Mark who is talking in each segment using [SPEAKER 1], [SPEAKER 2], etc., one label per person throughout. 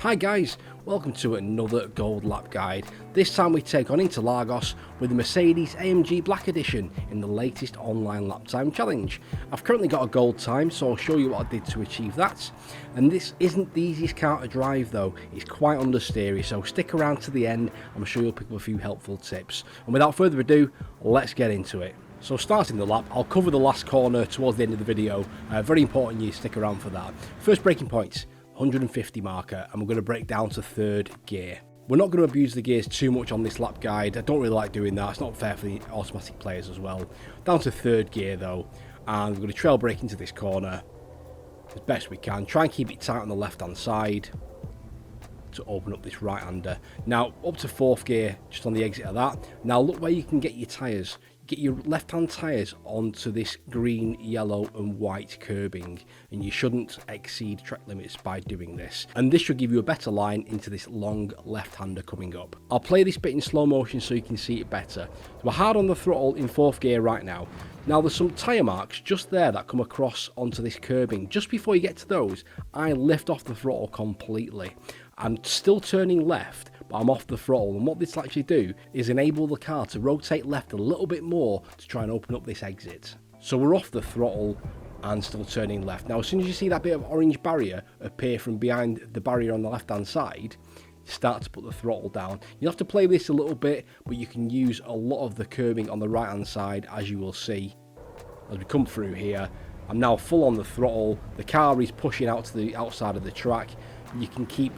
[SPEAKER 1] Hi guys, welcome to another Gold Lap Guide. This time we take on Interlagos with the Mercedes AMG Black Edition in the latest online lap time challenge. I've currently got a gold time, so I'll show you what I did to achieve that. And this isn't the easiest car to drive though, it's quite understeery, so stick around to the end, I'm sure you'll pick up a few helpful tips. And without further ado, let's get into it. So starting the lap, I'll cover the last corner towards the end of the video, very important you stick around for that. First braking points. 150 marker, and we're going to break down to third gear. We're not going to abuse the gears too much on this lap guide. I don't really like doing that. It's not fair for the automatic players as well. Down to third gear though, and we're going to trail brake into this corner as best we can. Try and keep it tight on the left hand side to open up this right hander. Now up to fourth gear, just on the exit of that. Now look where you can get your tyres. Get your left hand tyres onto this green, yellow and white curbing, and you shouldn't exceed track limits by doing this, and this should give you a better line into this long left hander coming up. I'll play this bit in slow motion so you can see it better. So we're hard on the throttle in fourth gear right now. Now there's some tyre marks just there that come across onto this curbing. Just before you get to those, I lift off the throttle completely. I'm still turning left, but I'm off the throttle, and what this will actually do is enable the car to rotate left a little bit more to try and open up this exit. So we're off the throttle and still turning left. Now as soon as you see that bit of orange barrier appear from behind the barrier on the left hand side, start to put the throttle down. You'll have to play this a little bit, but you can use a lot of the curbing on the right hand side, as you will see as we come through here. I'm now full on the throttle, the car is pushing out to the outside of the track. You can keep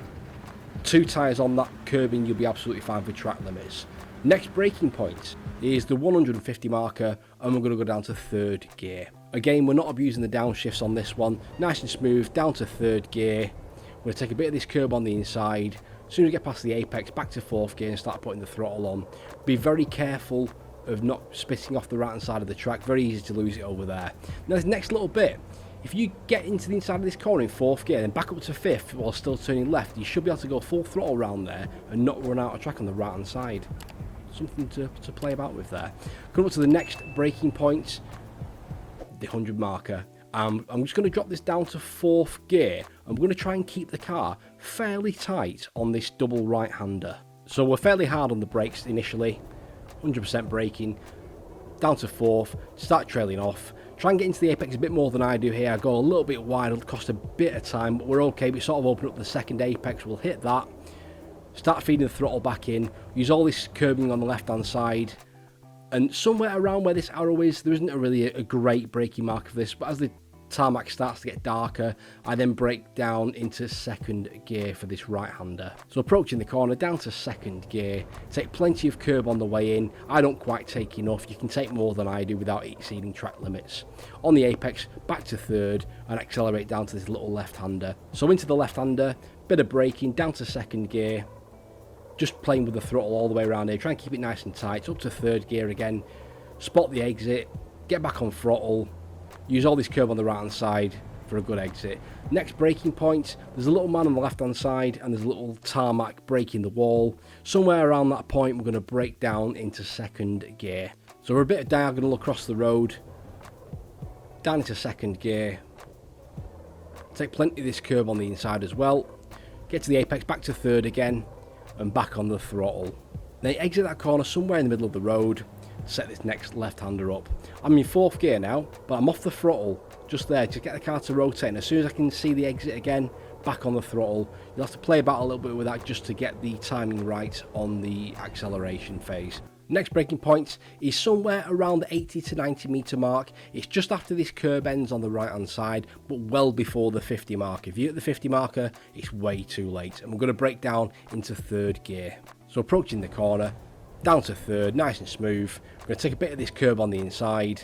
[SPEAKER 1] two tyres on that curbing, you'll be absolutely fine for track limits. Next braking point is the 150 marker, and we're going to go down to third gear. Again, we're not abusing the downshifts on this one, nice and smooth, down to third gear. We're going to take a bit of this curb on the inside. As soon as we get past the apex, back to fourth gear and start putting the throttle on. Be very careful of not spitting off the right hand side of the track, very easy to lose it over there. Now this next little bit, if you get into the inside of this corner in fourth gear and back up to fifth while still turning left, you should be able to go full throttle around there and not run out of track on the right hand side. Something to play about with there. Coming up to the next braking point, the 100 marker. I'm just going to drop this down to fourth gear. I'm going to try and keep the car fairly tight on this double right hander. So we're fairly hard on the brakes initially, 100% braking, down to fourth, start trailing off. Try and get into the apex a bit more than I do here. I go a little bit wide, it'll cost a bit of time, but we're okay. We sort of open up the second apex, we'll hit that. Start feeding the throttle back in. Use all this curbing on the left hand side. And somewhere around where this arrow is, there isn't really a great braking marker for this, but as the tarmac starts to get darker, I then brake down into second gear for this right hander. So approaching the corner, down to second gear, take plenty of curb on the way in. I don't quite take enough, you can take more than I do without exceeding track limits. On the apex, back to third and accelerate down to this little left hander. So into the left hander, bit of braking, down to second gear, just playing with the throttle all the way around here, try and keep it nice and tight. Up to third gear again, spot the exit, get back on throttle, use all this curb on the right hand side for a good exit. Next braking point, there's a little man on the left hand side and there's a little tarmac breaking the wall. Somewhere around that point we're going to brake down into second gear. So we're a bit diagonal across the road, down into second gear. Take plenty of this curb on the inside as well. Get to the apex, back to third again and back on the throttle. Then exit that corner somewhere in the middle of the road. Set this next left-hander up. I'm in fourth gear now, but I'm off the throttle just there to get the car to rotate, and as soon as I can see the exit again, back on the throttle. You'll have to play about a little bit with that just to get the timing right on the acceleration phase. Next braking point is somewhere around the 80 to 90 meter mark. It's just after this curb ends on the right hand side, but well before the 50 mark. If you hit the 50 marker, it's way too late, and we're going to brake down into third gear. So approaching the corner, down to third, nice and smooth. We're going to take a bit of this curb on the inside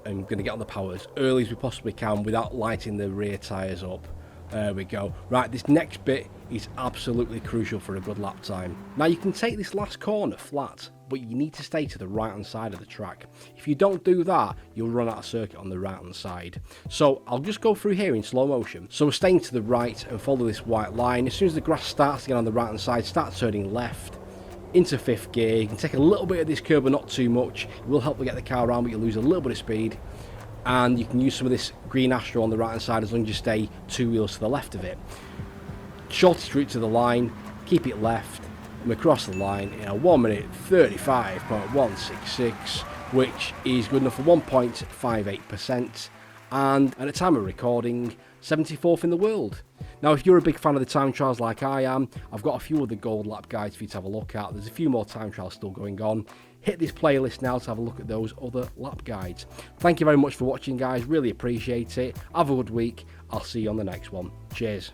[SPEAKER 1] and we're going to get on the power as early as we possibly can without lighting the rear tyres up. There we go. Right, this next bit is absolutely crucial for a good lap time. Now you can take this last corner flat, but you need to stay to the right hand side of the track. If you don't do that, you'll run out of circuit on the right hand side. So I'll just go through here in slow motion. So we're staying to the right and follow this white line. As soon as the grass starts to get on the right hand side, start turning left into fifth gear. You can take a little bit of this curb but not too much. It will help to get the car around, but you'll lose a little bit of speed. And you can use some of this green Astro on the right hand side as long as you stay two wheels to the left of it. shortest route to the line, keep it left, and we cross the line in a 1 minute 35.166, which is good enough for 1.58%, and at the time of recording, 74th in the world. Now, if you're a big fan of the time trials like I am, I've got a few other gold lap guides for you to have a look at. There's a few more time trials still going on. Hit this playlist now to have a look at those other lap guides. Thank you very much for watching, guys. Really appreciate it. Have a good week. I'll see you on the next one. Cheers.